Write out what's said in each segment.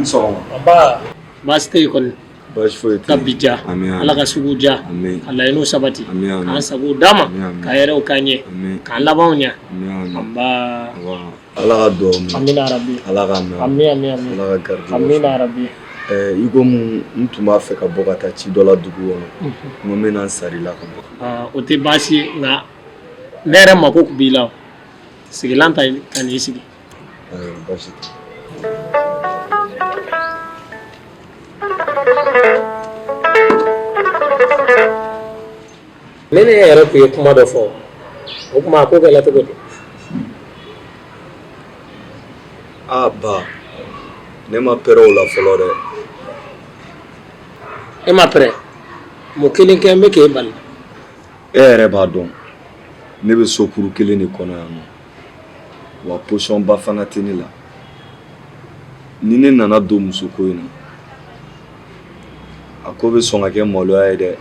Aba baste kon Bashfo kabija ala ka sugu ja ala ino sabati kan sagu dama ka yere o kanye kan labawnya amba ala ka do amina rabbi ala ka amina ala ka gardi amina rabbi iko ntuma fe ka bokata ci dola dugu wono mo mena sari la ko o te basi na nere mako kubila sigilanta kan yisigi basi nene yɛrɛ tun ye kuma dɔ fɔ o kuma ko kɛla cogo di ba ne ma pɛrɛ o la fɔlɔ dɛ e ma pɛrɛ mo kelen kɛ n bɛ k'e bali e yɛrɛ b'a dɔn ne bɛ sokuru kelen de kɔnɔ yan nɔ wa position ba fana tɛ ne la ni ne nana don musoko in na a ko bɛ sɔn ka kɛ maloya ye dɛ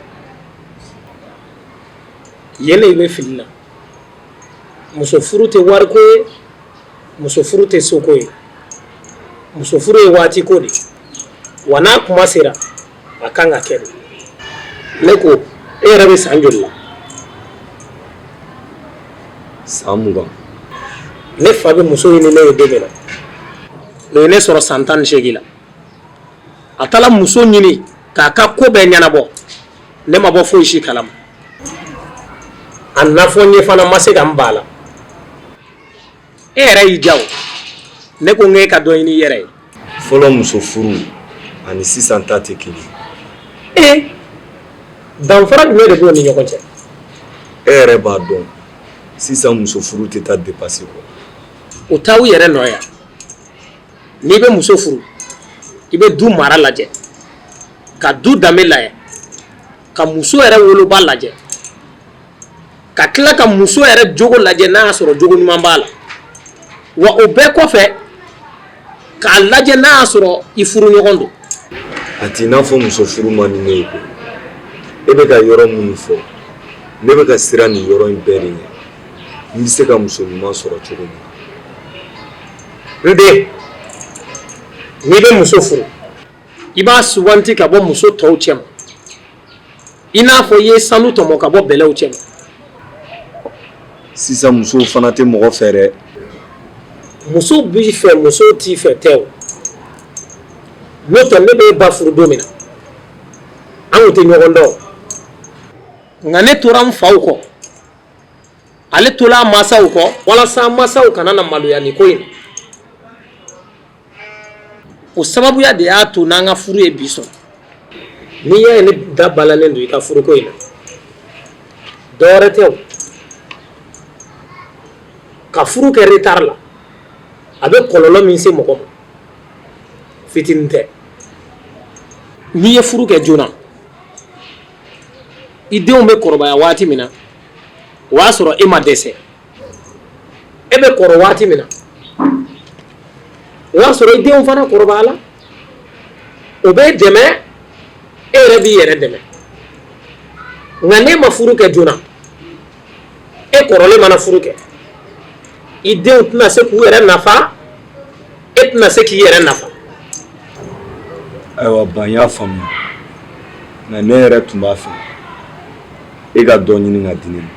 yele i bɛ fili la muso furu tɛ wari ko ye muso furu tɛ soko ye muso furu ye waati ko de wa n'a kuma sera a kan ka kɛ de ne ko e yɛrɛ bɛ san joli la san 20 ne fa bɛ muso ɲini ne ye den min na o ye ne sɔrɔ san 18 la a taara muso ɲini k'a ka ko bɛɛ ɲɛnabɔ ne ma bɔ foyi si kalama a nafɔ n ye fana ma se ka n ba la e yɛrɛ y'i ja o ne ko n k'e ka dɔ ɲini i yɛrɛ ye fɔlɔ muso furu ani sisan ta tɛ kelen danfara jumɛn de b'o ni ɲɔgɔn cɛ e yɛrɛ b'a dɔn sisan muso furu tɛ taa dépassé kɔ o t'aw yɛrɛ nɔ yan n'i bɛ muso furu i bɛ du mara lajɛ ka du danbe lajɛ ka muso yɛrɛ woloba lajɛ ka tila ka muso yɛrɛ jogo lajɛ n'a y'a sɔrɔ jogo ɲuman b'a la wa o bɛɛ kɔfɛ k'a lajɛ n'a y'a sɔrɔ i furu ɲɔgɔn don a t'i n'a fɔ muso furu man di ne ye koyi e bɛ ka yɔrɔ minnu fɔ ne bɛ ka siran nin yɔrɔ in bɛɛ de ɲɛ n bɛ se ka muso ɲuman sɔrɔ cogo min n den n'i bɛ muso furu i b'a suganti ka bɔ muso tɔw cɛ ma i n'a fɔ i ye sanu tɔmɔ ka bɔ bɛlɛw cɛ ma sisan musow fana tɛ mɔgɔ fɛ dɛ muso b'i fɛ muso t'i fɛ tɛ o n'o tɛ ne bɛ e ba furu don min na an tun tɛ ɲɔgɔn dɔn nka ne tora n faw kɔ ale tora a mansaw kɔ walasa mansaw kana na maloya nin ko in na o sababuya de y'a to n'an ka furu ye bi sɔrɔ n'i y'a ye ne da balalen don i ka furuko in na dɔwɛrɛ tɛ o ka furu kɛ retard la a bɛ kɔlɔlɔ min se mɔgɔ ma fitinin tɛ n'i ye furu kɛ joona i denw bɛ kɔrɔbaya waati min na o y'a sɔrɔ e ma dɛsɛ e bɛ kɔrɔ waati min na o y'a sɔrɔ i denw fana kɔrɔbaya la o bɛ dɛmɛ e yɛrɛ b'i yɛrɛ dɛmɛ nka n'e ma furu kɛ joona e kɔrɔlen mana furu kɛ i denw tɛna se k'u yɛrɛ nafa e tɛna se k'i yɛrɛ nafa ayiwa ban y'a faamuya nka ne yɛrɛ tun b'a fɛ e ka dɔ ɲini ka di ne ma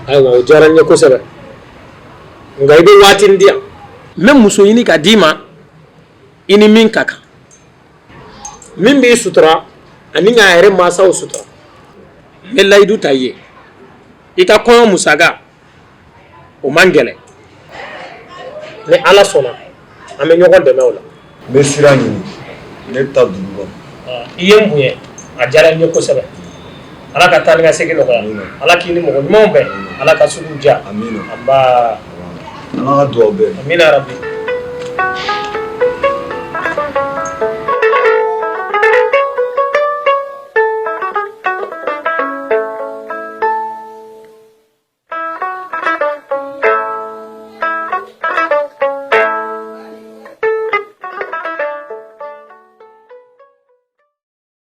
ayiwa o diyara n ye kosɛbɛ nka i bɛ waatinin di yan n bɛ muso ɲini ka d'i ma i ni min ka kan min b'i sutura ani k'a yɛrɛ mansaw sutura n bɛ layidu ta i ye i ka kɔɲɔ musaka o man gɛlɛn ni ala sɔnna an bɛ ɲɔgɔn dɛmɛ o la n bɛ sira ɲini ne bɛ taa dugu kɔnɔ i ye n bonya a diyara n ye kosɛbɛ ala ka taa ni ka segin nɔgɔya ala k'i ni mɔgɔ ɲumanw bɛn ala ka sugu diya amina an b'a ala ka dugawu bɛɛ amina rabi